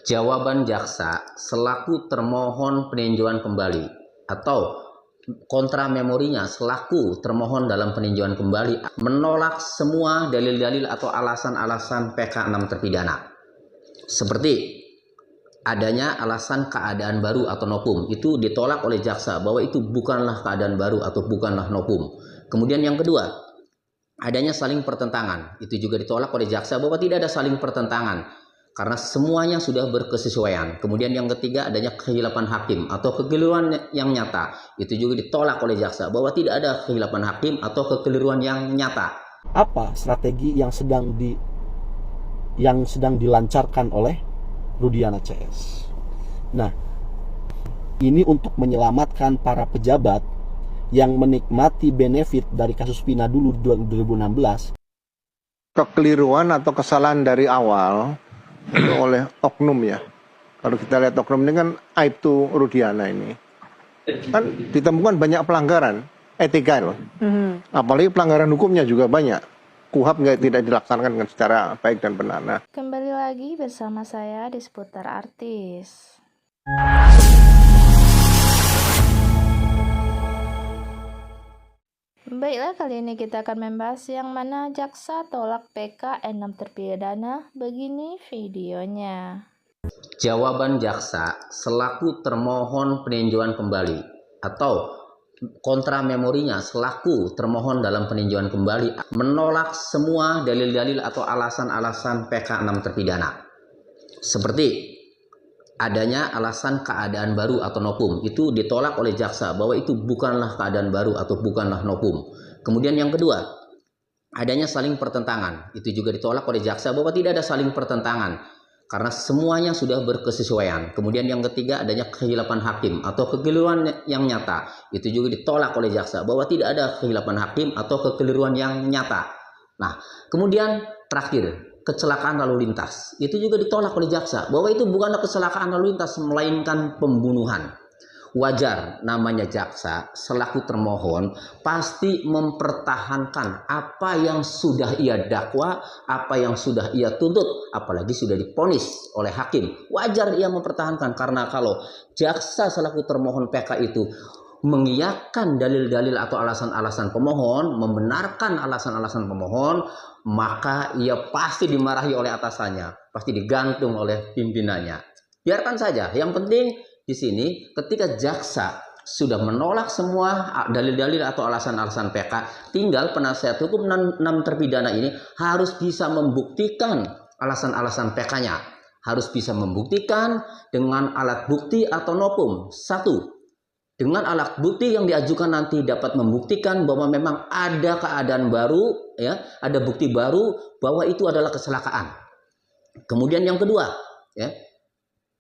Jawaban jaksa selaku termohon peninjauan kembali atau kontra memorinya selaku termohon dalam peninjauan kembali menolak semua dalil-dalil atau alasan-alasan PK 6 terpidana. Seperti adanya alasan keadaan baru atau novum, itu ditolak oleh jaksa bahwa itu bukanlah keadaan baru atau bukanlah novum. Kemudian yang kedua, adanya saling pertentangan, itu juga ditolak oleh jaksa bahwa tidak ada saling pertentangan karena semuanya sudah berkesesuaian. Kemudian yang ketiga, adanya kehilapan hakim atau kekeliruan yang nyata, itu juga ditolak oleh jaksa bahwa tidak ada kehilapan hakim atau kekeliruan yang nyata. Apa strategi yang sedang dilancarkan oleh Rudiana CS? Nah, ini untuk menyelamatkan para pejabat yang menikmati benefit dari kasus Vina dulu 2016. Kekeliruan atau kesalahan dari awal itu oleh oknum ya. Kalau kita lihat oknum ini kan Aibtu Rudiana ini kan ditemukan banyak pelanggaran etika loh. Apalagi pelanggaran hukumnya juga banyak. KUHAP tidak dilaksanakan dengan secara baik dan benar. Nah, kembali lagi bersama saya di seputar artis. Baiklah, kali ini kita akan membahas yang mana jaksa tolak PK 6 terpidana. Begini videonya. Jawaban jaksa selaku termohon peninjauan kembali atau kontra memorinya selaku termohon dalam peninjauan kembali menolak semua dalil-dalil atau alasan-alasan PK 6 terpidana. Seperti adanya alasan keadaan baru atau novum, itu ditolak oleh jaksa bahwa itu bukanlah keadaan baru atau bukanlah novum. Kemudian yang kedua, adanya saling pertentangan, itu juga ditolak oleh jaksa bahwa tidak ada saling pertentangan karena semuanya sudah berkesesuaian. Kemudian yang ketiga, adanya kehilapan hakim atau kekeliruan yang nyata, itu juga ditolak oleh jaksa bahwa tidak ada kehilapan hakim atau kekeliruan yang nyata. Nah, kemudian terakhir, kecelakaan lalu lintas, itu juga ditolak oleh jaksa bahwa itu bukanlah kecelakaan lalu lintas melainkan pembunuhan. Wajar namanya jaksa selaku termohon pasti mempertahankan apa yang sudah ia dakwa, apa yang sudah ia tuntut, apalagi sudah divonis oleh hakim. Wajar ia mempertahankan karena kalau jaksa selaku termohon PK itu mengiyakan dalil-dalil atau alasan-alasan pemohon, membenarkan alasan-alasan pemohon, maka ia pasti dimarahi oleh atasannya, pasti digantung oleh pimpinannya. Biarkan saja, yang penting di sini ketika jaksa sudah menolak semua dalil-dalil atau alasan-alasan PK, tinggal penasihat hukum 6 terpidana ini harus bisa membuktikan alasan-alasan PK-nya. Harus bisa membuktikan dengan alat bukti atau novum. Satu, dengan alat bukti yang diajukan nanti dapat membuktikan bahwa memang ada keadaan baru, ya, ada bukti baru bahwa itu adalah kecelakaan. Kemudian yang kedua, ya,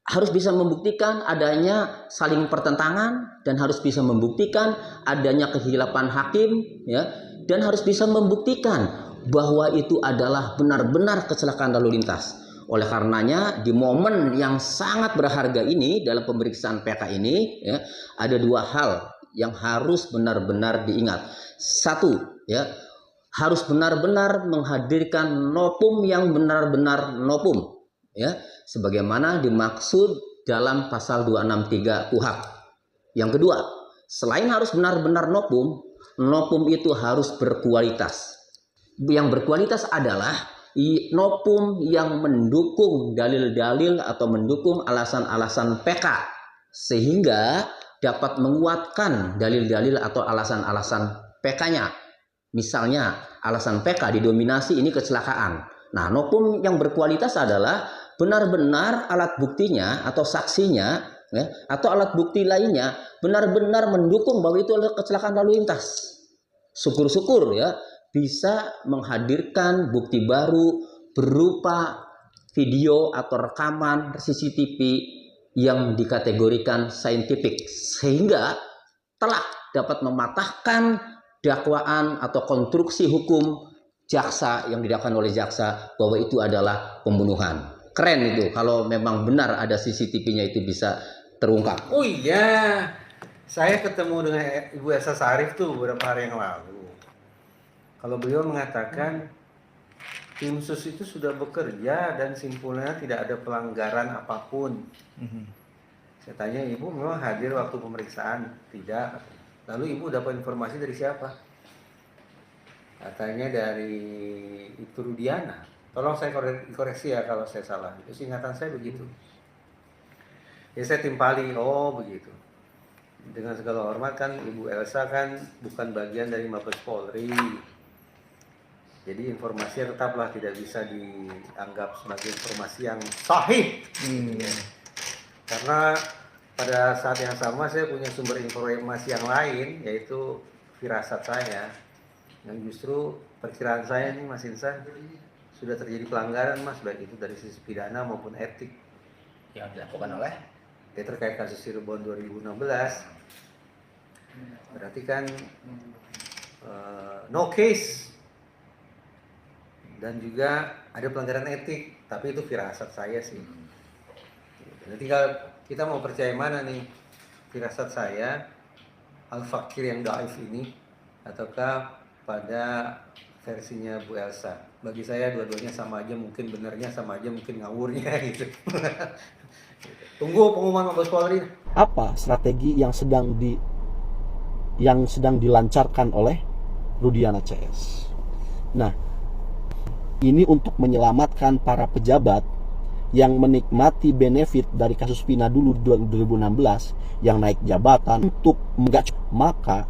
harus bisa membuktikan adanya saling pertentangan dan harus bisa membuktikan adanya kehilapan hakim, ya, dan harus bisa membuktikan bahwa itu adalah benar-benar kecelakaan lalu lintas. Oleh karenanya di momen yang sangat berharga ini dalam pemeriksaan PK ini, ya, ada dua hal yang harus benar-benar diingat. Satu, ya, harus benar-benar menghadirkan novum yang benar-benar novum, ya, sebagaimana dimaksud dalam pasal 263 KUHAP. Yang kedua, selain harus benar-benar novum, novum itu harus berkualitas. Yang berkualitas adalah novum yang mendukung dalil-dalil atau mendukung alasan-alasan PK sehingga dapat menguatkan dalil-dalil atau alasan-alasan PK-nya. Misalnya alasan PK didominasi ini kecelakaan. Nah, novum yang berkualitas adalah benar-benar alat buktinya atau saksinya, ya, atau alat bukti lainnya benar-benar mendukung bahwa itu adalah kecelakaan lalu lintas. Syukur-syukur, ya, bisa menghadirkan bukti baru berupa video atau rekaman CCTV yang dikategorikan saintifik sehingga telah dapat mematahkan dakwaan atau konstruksi hukum jaksa yang didakwakan oleh jaksa bahwa itu adalah pembunuhan. Keren itu kalau memang benar ada CCTV-nya itu bisa terungkap. Oh iya, saya ketemu dengan Ibu Elsa Sarif tuh beberapa hari yang lalu. Kalau beliau mengatakan tim sus itu sudah bekerja dan simpulnya tidak ada pelanggaran apapun. Saya tanya, ibu memang hadir waktu pemeriksaan? Tidak. Lalu ibu dapat informasi dari siapa? Katanya dari itu Rudiana. Tolong saya koreksi ya kalau saya salah. Itu ingatan saya begitu. Ya saya timpali, oh begitu. Dengan segala hormat kan Ibu Elsa kan bukan bagian dari Mabes Polri. Jadi informasi tetaplah tidak bisa dianggap sebagai informasi yang sahih. Ya. Karena pada saat yang sama saya punya sumber informasi yang lain, yaitu firasat saya. Yang justru perkiraan saya nih Mas Insan, sudah terjadi pelanggaran Mas, baik itu dari sisi pidana maupun etik. Yang dilakukan oleh Ya, terkait kasus Cirebon 2016. Berarti kan no case. Dan juga ada pelanggaran etik, tapi itu firasat saya sih. Jadi tinggal kita mau percaya mana nih, firasat saya Al-Fakir yang daif ini ataukah pada versinya Bu Elsa. Bagi saya dua-duanya sama aja, mungkin benernya sama aja, mungkin ngawurnya gitu. Tunggu pengumuman Mabes Polri. Apa strategi yang sedang dilancarkan oleh Rudiana CS? Nah, ini untuk menyelamatkan para pejabat yang menikmati benefit dari kasus Vina dulu 2016 yang naik jabatan untuk maka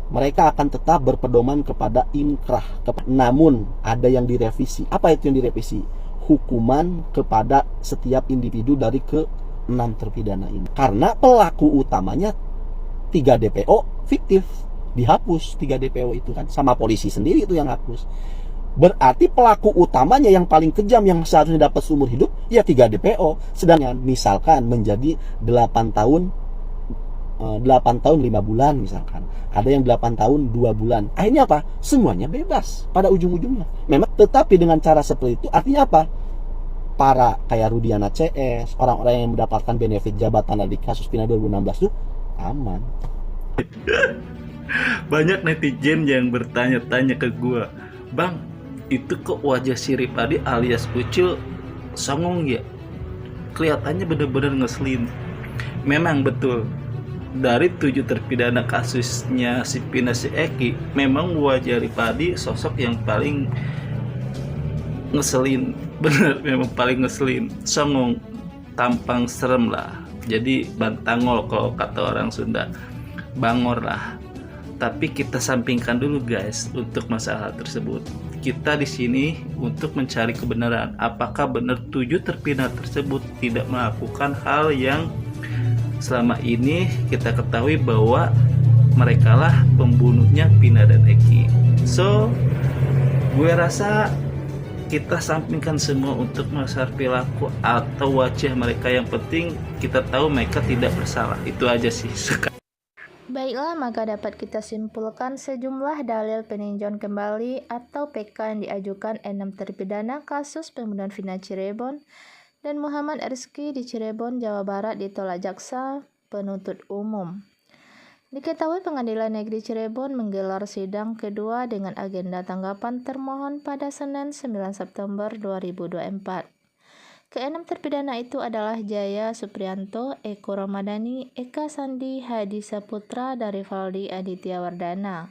mereka akan tetap berpedoman kepada inkrah. Namun ada yang direvisi. Apa itu yang direvisi? Hukuman kepada setiap individu dari ke-6 terpidana ini. Karena pelaku utamanya 3 DPO fiktif, dihapus 3 DPO itu kan, sama polisi sendiri itu yang hapus. Berarti pelaku utamanya yang paling kejam yang seharusnya dapat seumur hidup ya 3 DPO. Sedangkan misalkan menjadi 8 tahun 5 bulan misalkan. Ada yang 8 tahun 2 bulan. Akhirnya apa? Semuanya bebas pada ujung-ujungnya. Memang tetapi dengan cara seperti itu artinya apa? Para kayak Rudiana CS, orang-orang yang mendapatkan benefit jabatan dari kasus Vina 2016 itu aman. Banyak netizen yang bertanya-tanya ke gua, "Bang, itu kok wajah si Ripadi alias Ucil songong ya? Kelihatannya bener-bener ngeselin." Memang betul. Dari 7 terpidana kasusnya si Pina si Eki, memang wajah Ripadi sosok yang paling ngeselin. Bener, memang paling ngeselin. Songong, tampang serem lah. Jadi bantangol kalau kata orang Sunda. Bangor lah. Tapi kita sampingkan dulu guys untuk masalah tersebut. Kita di sini untuk mencari kebenaran. Apakah benar 7 terpidana tersebut tidak melakukan hal yang selama ini kita ketahui bahwa merekalah pembunuhnya Pina dan Eki. So, gue rasa kita sampingkan semua untuk masalah perilaku atau wajah mereka. Yang penting kita tahu mereka tidak bersalah. Itu aja sih. Baiklah, maka dapat kita simpulkan sejumlah dalil peninjauan kembali atau PK yang diajukan 6 terpidana kasus pembunuhan Vina Cirebon dan Muhammad Rizky di Cirebon, Jawa Barat ditolak jaksa penuntut umum. Diketahui Pengadilan Negeri Cirebon menggelar sidang kedua dengan agenda tanggapan termohon pada Senin 9 September 2024. Ke-6 terpidana itu adalah Jaya Suprianto, Eko Ramadhani, Eka Sandi, Hadi Saputra, dari Valdi Aditya Wardana.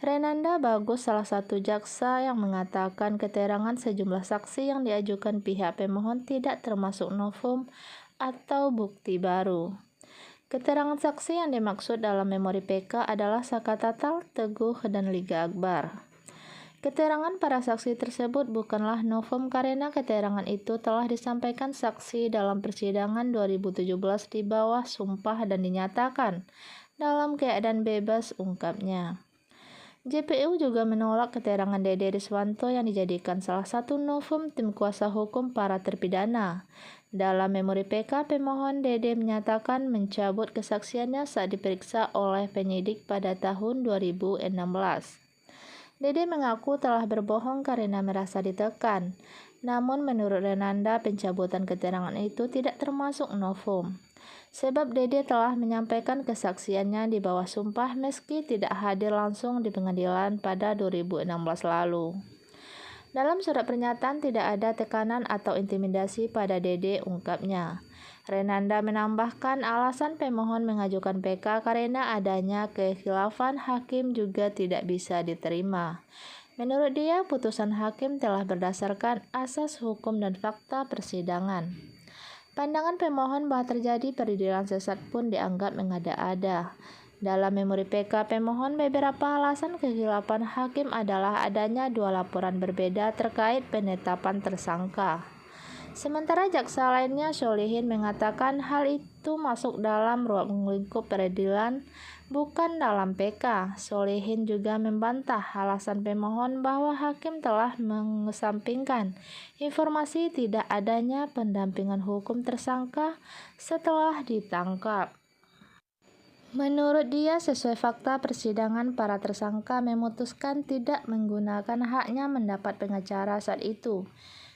Renanda Bagus, salah satu jaksa yang mengatakan keterangan sejumlah saksi yang diajukan pihak pemohon tidak termasuk novum atau bukti baru. Keterangan saksi yang dimaksud dalam memori PK adalah Saka Tatal, Teguh, dan Liga Akbar. Keterangan para saksi tersebut bukanlah novum karena keterangan itu telah disampaikan saksi dalam persidangan 2017 di bawah sumpah dan dinyatakan dalam keadaan bebas, ungkapnya. JPU juga menolak keterangan Dede Riswanto yang dijadikan salah satu novum tim kuasa hukum para terpidana. Dalam memori PK, pemohon Dede menyatakan mencabut kesaksiannya saat diperiksa oleh penyidik pada tahun 2016. Dede mengaku telah berbohong karena merasa ditekan. Namun menurut Renanda, pencabutan keterangan itu tidak termasuk novum. Sebab Dede telah menyampaikan kesaksiannya di bawah sumpah meski tidak hadir langsung di pengadilan pada 2016 lalu. Dalam surat pernyataan tidak ada tekanan atau intimidasi pada Dede, ungkapnya. Renanda menambahkan alasan pemohon mengajukan PK karena adanya kekhilafan hakim juga tidak bisa diterima. Menurut dia, putusan hakim telah berdasarkan asas hukum dan fakta persidangan. Pandangan pemohon bahwa terjadi peradilan sesat pun dianggap mengada-ada. Dalam memori PK pemohon, beberapa alasan kekhilafan hakim adalah adanya 2 laporan berbeda terkait penetapan tersangka. Sementara jaksa lainnya, Solihin, mengatakan hal itu masuk dalam ruang lingkup peradilan, bukan dalam PK. Solihin juga membantah alasan pemohon bahwa hakim telah mengesampingkan informasi tidak adanya pendampingan hukum tersangka setelah ditangkap. Menurut dia, sesuai fakta persidangan, para tersangka memutuskan tidak menggunakan haknya mendapat pengacara saat itu.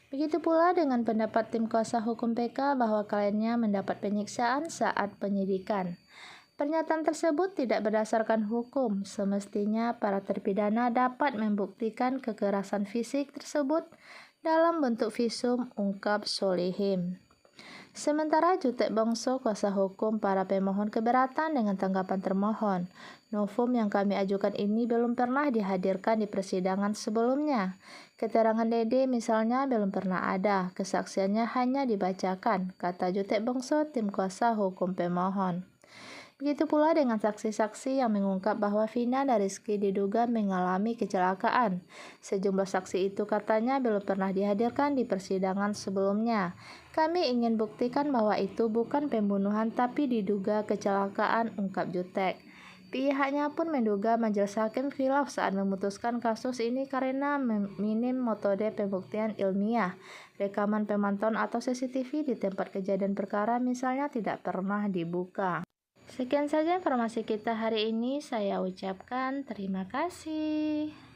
Begitu pula dengan pendapat tim kuasa hukum PK bahwa kliennya mendapat penyiksaan saat penyidikan. Pernyataan tersebut tidak berdasarkan hukum. Semestinya para terpidana dapat membuktikan kekerasan fisik tersebut dalam bentuk visum, ungkap Solihin. Sementara Jutek Bongso, kuasa hukum para pemohon, keberatan dengan tanggapan termohon. Novum yang kami ajukan ini belum pernah dihadirkan di persidangan sebelumnya. Keterangan Dede misalnya belum pernah ada, kesaksiannya hanya dibacakan, kata Jutek Bongso, tim kuasa hukum pemohon. Begitu pula dengan saksi-saksi yang mengungkap bahwa Vina dan Rizky diduga mengalami kecelakaan. Sejumlah saksi itu katanya belum pernah dihadirkan di persidangan sebelumnya. Kami ingin buktikan bahwa itu bukan pembunuhan tapi diduga kecelakaan, ungkap Jutek. Pihaknya pun menduga majelis hakim khilaf saat memutuskan kasus ini karena minim metode pembuktian ilmiah. Rekaman pemantauan atau CCTV di tempat kejadian perkara misalnya tidak pernah dibuka. Sekian saja informasi kita hari ini. Saya ucapkan terima kasih.